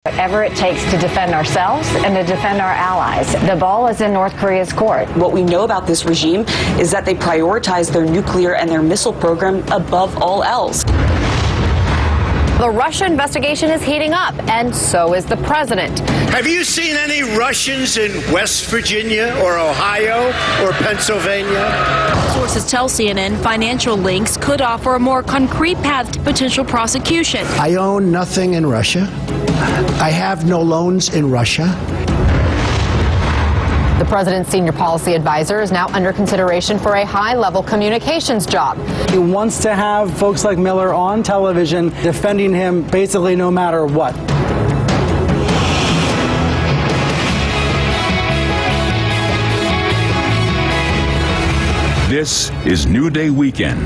Whatever it takes to defend ourselves and to defend our allies. The ball is in North Korea's court. What we know about this regime is that they prioritize their nuclear and their missile program above all else. The Russia investigation is heating up, and so is the president. Have you seen any Russians in West Virginia or Ohio or Pennsylvania? Sources tell CNN financial links could offer a more concrete path to potential prosecution. I own nothing in Russia. I have no loans in Russia. The president's senior policy advisor is now under consideration for a high-level communications job. He wants to have folks like Miller on television defending him basically no matter what. This is New Day Weekend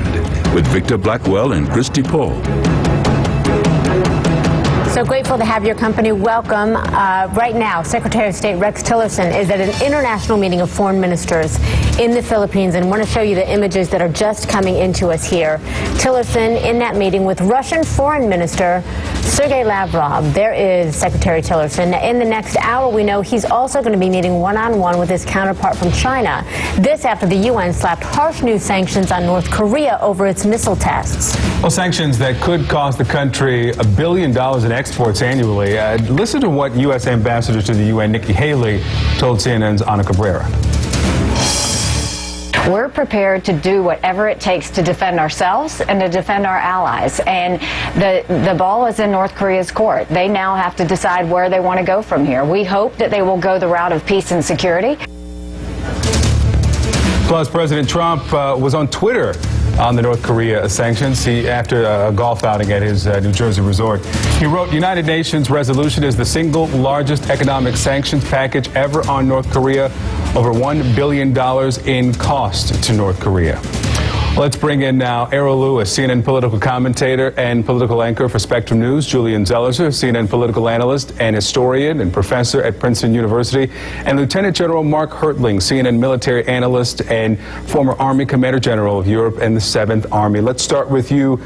with Victor Blackwell and Christy Pohl. So grateful to have your company. Welcome. Right now, Secretary of State Rex Tillerson is at an international meeting of foreign ministers in the Philippines, and want to show you the images that are just coming into us here. Tillerson in that meeting with Russian Foreign Minister Sergei Lavrov. There is Secretary Tillerson. In the next hour, we know he's also going to be meeting one-on-one with his counterpart from China. This after the UN slapped harsh new sanctions on North Korea over its missile tests. Well, sanctions that could cost the country $1 billion in exports annually. Listen to what U.S. Ambassador to the UN, Nikki Haley, told CNN's Ana Cabrera. We're prepared to do whatever it takes to defend ourselves and to defend our allies. And the ball is in North Korea's court. They now have to decide where they want to go from here. We hope that they will go the route of peace and security. Plus, President Trump was on Twitter on the North Korea sanctions. After a golf outing at his New Jersey resort, he wrote, "United Nations resolution is the single largest economic sanctions package ever on North Korea, over $1 billion in cost to North Korea." Let's bring in now Errol Lewis, CNN political commentator and political anchor for Spectrum News, Julian Zelizer, CNN political analyst and historian and professor at Princeton University, and Lieutenant General Mark Hertling, CNN military analyst and former Army Commander General of Europe and the 7th Army. Let's start with you,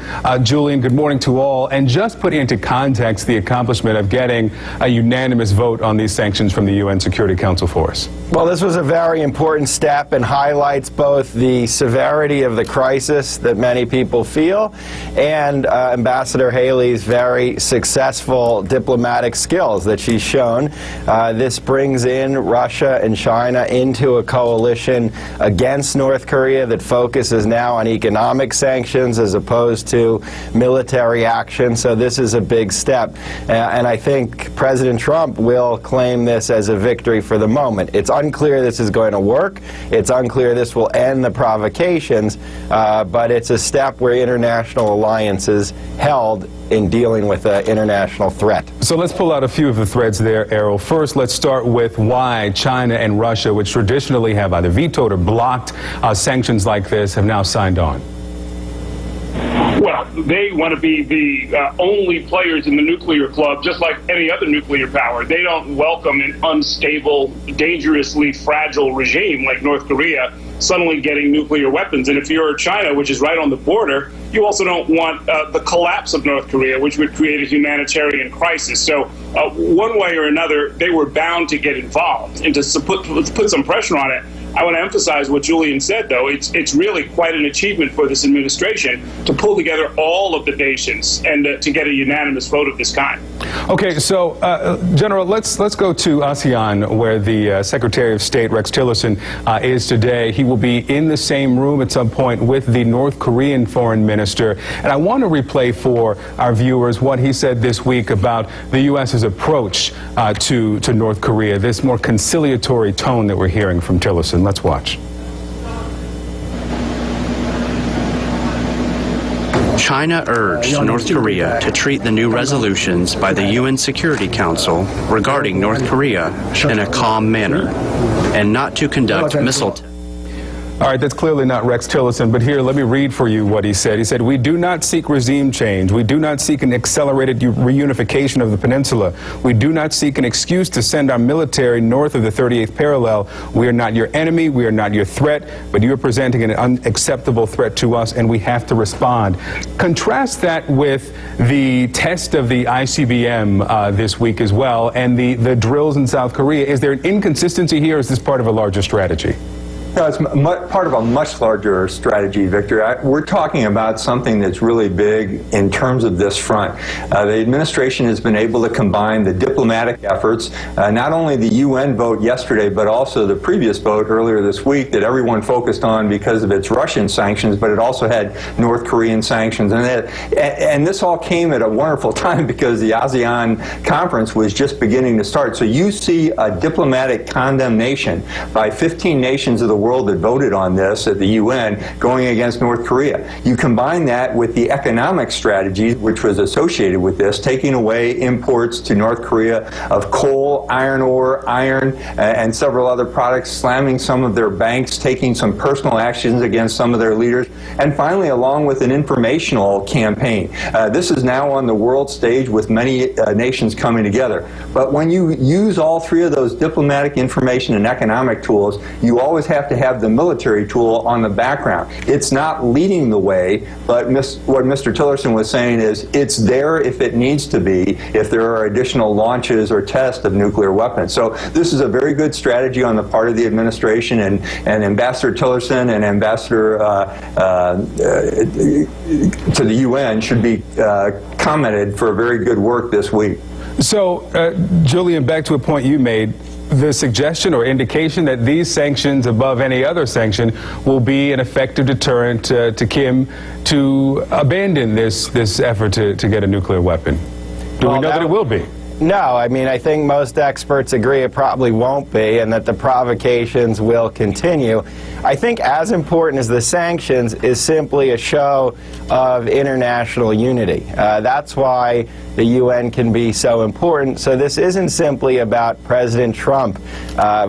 Julian. Good morning to all. And just put into context the accomplishment of getting a unanimous vote on these sanctions from the UN Security Council for us. Well, this was a very important step and highlights both the severity of the crisis that many people feel and Ambassador Haley's very successful diplomatic skills that she's shown. This brings in Russia and China into a coalition against North Korea that focuses now on economic sanctions as opposed to military action. So this is a big step. And I think President Trump will claim this as a victory for the moment. It's unclear this is going to work. It's unclear this will end the provocations. But it's a step where international alliances held in dealing with an international threat. So let's pull out a few of the threads there, Errol. First, let's start with why China and Russia, which traditionally have either vetoed or blocked sanctions like this, have now signed on. Well, they want to be the only players in the nuclear club, just like any other nuclear power. They don't welcome an unstable, dangerously fragile regime like North Korea suddenly getting nuclear weapons. And if you're China, which is right on the border, you also don't want the collapse of North Korea, which would create a humanitarian crisis. So one way or another, they were bound to get involved. And to put some pressure on it, I want to emphasize what Julian said, though. It's really quite an achievement for this administration to pull together all of the nations and to get a unanimous vote of this kind. Okay, so General, let's go to ASEAN, where the Secretary of State Rex Tillerson is today. He will be in the same room at some point with the North Korean foreign minister, and I want to replay for our viewers what he said this week about the U.S.'s approach to North Korea, this more conciliatory tone that we're hearing from Tillerson. Let's watch. China urged North Korea to treat the new resolutions by the UN Security Council regarding North Korea in a calm manner and not to conduct missile tests. All right, that's clearly not Rex Tillerson, but here, let me read for you what he said. He said, "We do not seek regime change. We do not seek an accelerated reunification of the peninsula. We do not seek an excuse to send our military north of the 38th parallel. We are not your enemy. We are not your threat, but you are presenting an unacceptable threat to us, and we have to respond." Contrast that with the test of the ICBM this week as well, and the drills in South Korea. Is there an inconsistency here, or is this part of a larger strategy? No, it's part of a much larger strategy, Victor. We're talking about something that's really big in terms of this front. The administration has been able to combine the diplomatic efforts, not only the UN vote yesterday, but also the previous vote earlier this week that everyone focused on because of its Russian sanctions, but it also had North Korean sanctions. And this all came at a wonderful time because the ASEAN conference was just beginning to start. So you see a diplomatic condemnation by 15 nations of the world that voted on this at the UN going against North Korea. You combine that with the economic strategy which was associated with this, taking away imports to North Korea of coal, iron ore, iron, and several other products, slamming some of their banks, taking some personal actions against some of their leaders, and finally, along with an informational campaign. This is now on the world stage with many nations coming together. But when you use all three of those diplomatic, information, and economic tools, you always have to have the military tool on the background. It's not leading the way, but what Mr. Tillerson was saying is it's there if it needs to be, if there are additional launches or tests of nuclear weapons. So this is a very good strategy on the part of the administration, and Ambassador Tillerson and Ambassador to the UN should be commended for very good work this week. So, Julian, back to a point you made. The suggestion or indication that these sanctions above any other sanction will be an effective deterrent to Kim to abandon this effort to get a nuclear weapon. Do we know that it will be? No, I mean, I think most experts agree it probably won't be, and that the provocations will continue. I think as important as the sanctions is simply a show of international unity. That's why the UN can be so important. So this isn't simply about President Trump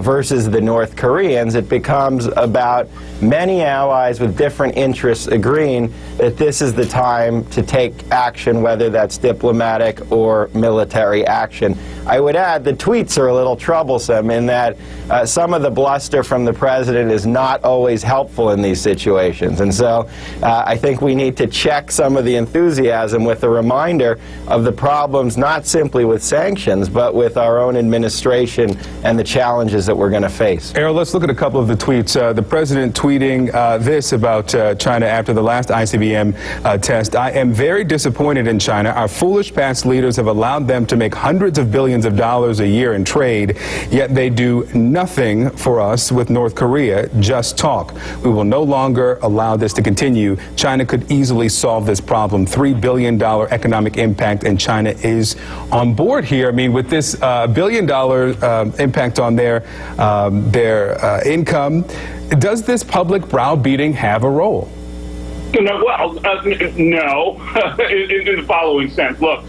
versus the North Koreans. It becomes about many allies with different interests agreeing that this is the time to take action, whether that's diplomatic or military action. I would add the tweets are a little troublesome in that some of the bluster from the president is not always helpful in these situations. And so I think we need to check some of the enthusiasm with a reminder of the problems not simply with sanctions, but with our own administration and the challenges that we're going to face. Errol, let's look at a couple of the tweets. The president tweeting this about China after the last ICBM test. "I am very disappointed in China. Our foolish past leaders have allowed them to make hundreds of billions of dollars a year in trade, yet they do nothing for us with North Korea, just talk. We will no longer allow this to continue. China could easily solve this problem. $3 billion economic impact, and China is on board here." I mean, with this $1 billion impact on their income, does this public browbeating have a role? No, well, no, in the following sense. Look,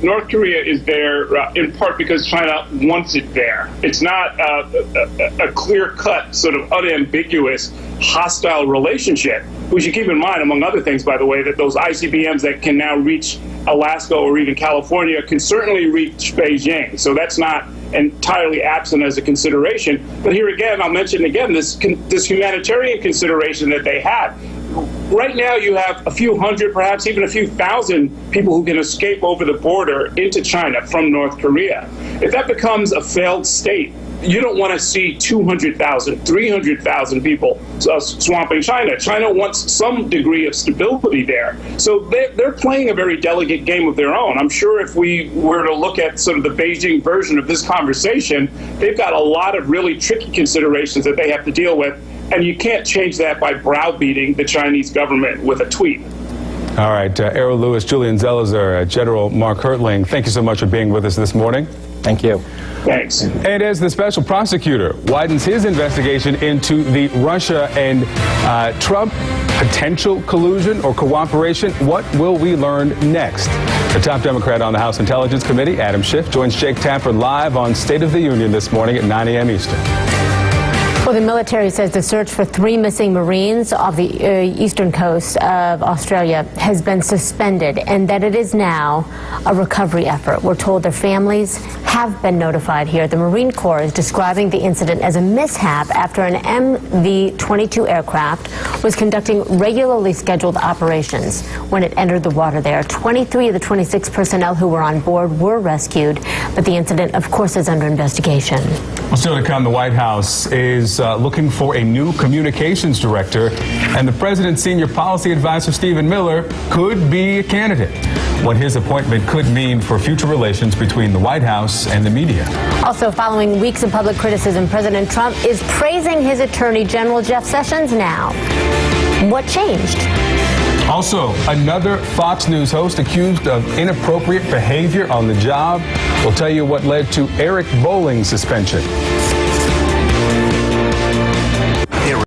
North Korea is there in part because China wants it there. It's not a clear-cut, sort of unambiguous, hostile relationship. We should keep in mind, among other things, by the way, that those ICBMs that can now reach Alaska or even California can certainly reach Beijing. So that's not entirely absent as a consideration. But here again, I'll mention again this humanitarian consideration that they have. Right now, you have a few hundred, perhaps even a few thousand people who can escape over the border into China from North Korea. If that becomes a failed state, you don't want to see 200,000, 300,000 people swamping China. China wants some degree of stability there. So they're playing a very delicate game of their own. I'm sure if we were to look at sort of the Beijing version of this conversation, they've got a lot of really tricky considerations that they have to deal with. And you can't change that by browbeating the Chinese government with a tweet. All right, Errol Lewis, Julian Zelizer, General Mark Hertling, thank you so much for being with us this morning. Thank you. Thanks. And as the special prosecutor widens his investigation into the Russia and Trump potential collusion or cooperation, what will we learn next? The top Democrat on the House Intelligence Committee, Adam Schiff, joins Jake Tapper live on State of the Union this morning at 9 a.m. Eastern. Well, the military says the search for 3 missing Marines off the eastern coast of Australia has been suspended and that it is now a recovery effort. We're told their families have been notified here. The Marine Corps is describing the incident as a mishap after an MV-22 aircraft was conducting regularly scheduled operations when it entered the water there. 23 of the 26 personnel who were on board were rescued, but the incident, of course, is under investigation. Well, still to come, the White House is looking for a new communications director, and the president's senior policy advisor, Stephen Miller, could be a candidate. What his appointment could mean for future relations between the White House and the media. Also, following weeks of public criticism, President Trump is praising his Attorney General Jeff Sessions now. What changed? Also, another Fox News host accused of inappropriate behavior on the job. We'll tell you what led to Eric Bolling's suspension.